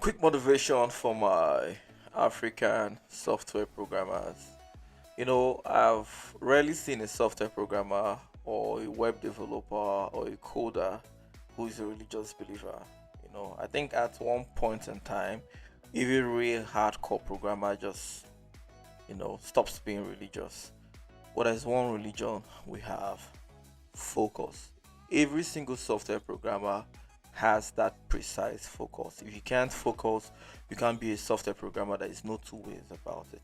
Quick motivation for my African software programmers. I've rarely seen a software programmer or a web developer or a coder who is a religious believer. I think at one point in time, even real hardcore programmer just, stops being religious. What is one religion we have? Focus. Every single software programmer has that precise focus. If you can't focus, you can't be a software programmer. There is no two ways about it.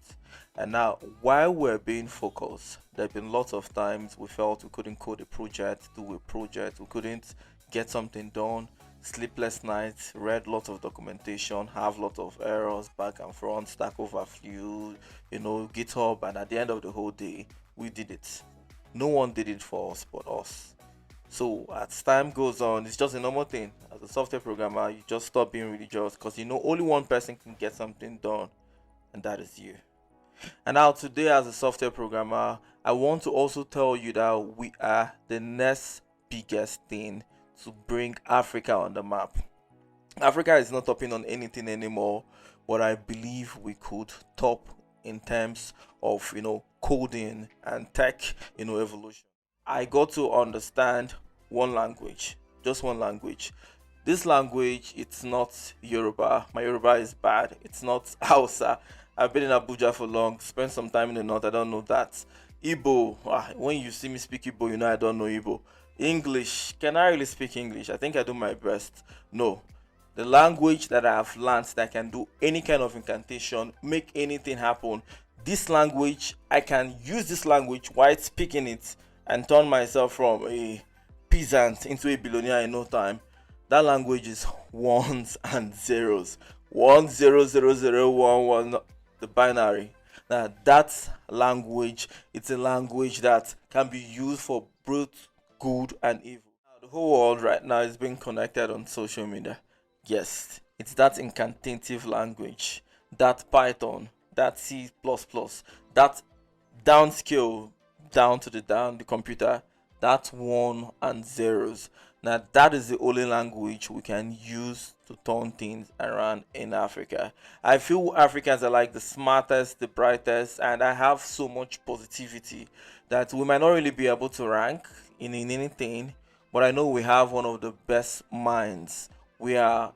And now, while we're being focused, there have been lots of times we felt we couldn't code a project, do a project, we couldn't get something done. Sleepless nights, read lots of documentation, have lots of errors back and front, Stack Overflow, GitHub, and at the end of the whole day, we did it. No one did it for us but us. So as time goes on, it's just a normal thing. As a software programmer, you just stop being religious because only one person can get something done, and that is you. And now today, as a software programmer, I want to also tell you that we are the next biggest thing to bring Africa on the map. Africa is not topping on anything anymore, but I believe we could top in terms of coding and tech evolution. I got to understand one language, just one language. This language, it's not Yoruba. My Yoruba is bad. It's not Hausa. I've been in Abuja for long, spent some time in the north. I don't know that. Igbo, when you see me speak Igbo, I don't know Igbo. English, can I really speak English? I think I do my best. No. The language that I have learned that can do any kind of incantation, make anything happen. This language, I can use this language while speaking it and turn myself from a peasant into a billionaire in no time. That language is ones and zeros. 1000011, the binary. Now that language, it's a language that can be used for both good and evil. Now, the whole world right now is being connected on social media. Yes, it's that incantative language, that Python, that C++, that downscale down to the computer, that one and zeros. Now that is the only language we can use to turn things around in Africa. I feel Africans are like the smartest, the brightest, and I have so much positivity that we might not really be able to rank in anything, but I know we have one of the best minds. We are,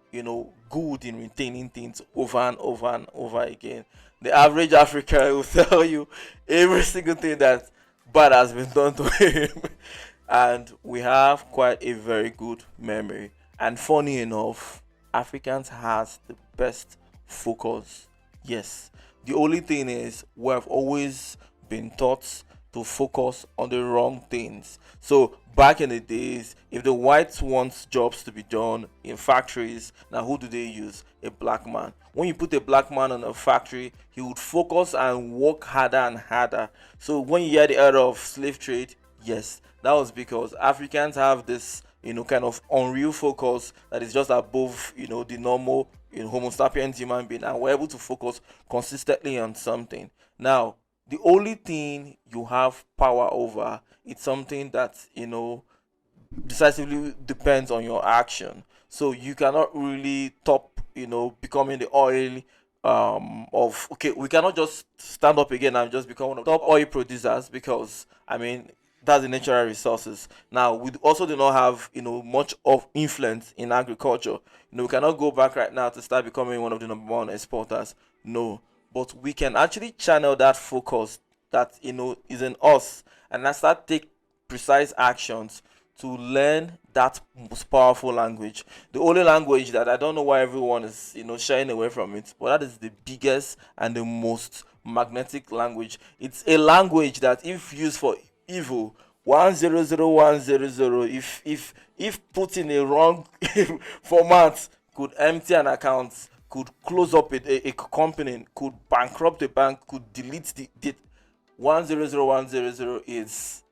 good in retaining things over and over and over again. The average African will tell you every single thing that bad has been done to him. And we have quite a very good memory. And funny enough, Africans has the best focus. Yes. The only thing is we have always been taught to focus on the wrong things. So back in the days, if the whites want jobs to be done in factories, now who do they use? A black man. When you put a black man on a factory, he would focus and work harder and harder. So when you hear the era of slave trade, yes, that was because Africans have this kind of unreal focus that is just above the normal Homo sapiens human being, and we're able to focus consistently on something. Now the only thing you have power over, it's something that decisively depends on your action. So you cannot really top becoming the oil of okay, we cannot just stand up again and just become one of the top oil producers, because that's the natural resources. Now we also do not have much of influence in agriculture. We cannot go back right now to start becoming one of the number one exporters. No, but we can actually channel that focus that is in us, and let's start take precise actions to learn that most powerful language. The only language that I don't know why everyone is shying away from it, but that is the biggest and the most magnetic language. It's a language that if used for evil, 1001000, if put in a wrong format, could empty an account, could close up a company, could bankrupt a bank, could delete the 1001000 is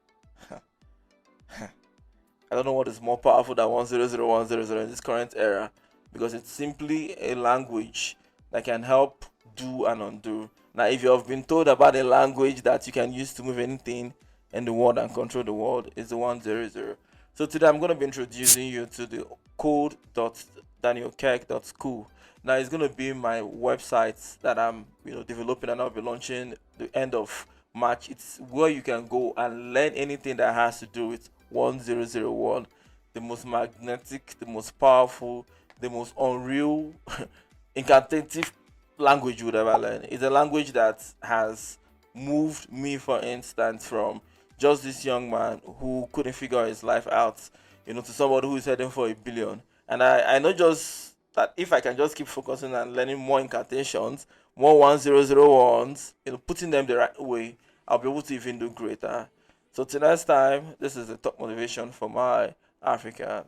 I don't know what is more powerful than 1001000 in this current era, because it's simply a language that can help do and undo. Now, if you have been told about a language that you can use to move anything in the world and control the world, it's the 100. So today I'm going to be introducing you to the code dannyokec.school. Now it's gonna be my website that I'm developing, and I'll be launching the end of March. It's where you can go and learn anything that has to do with 1001, the most magnetic, the most powerful, the most unreal, incantative language you would ever learn. It's a language that has moved me, for instance, from just this young man who couldn't figure his life out, to somebody who is heading for a billion. And I know just that if I can just keep focusing and learning more incantations, more 1001s, putting them the right way, I'll be able to even do greater. So till next time, this is the top motivation for my African.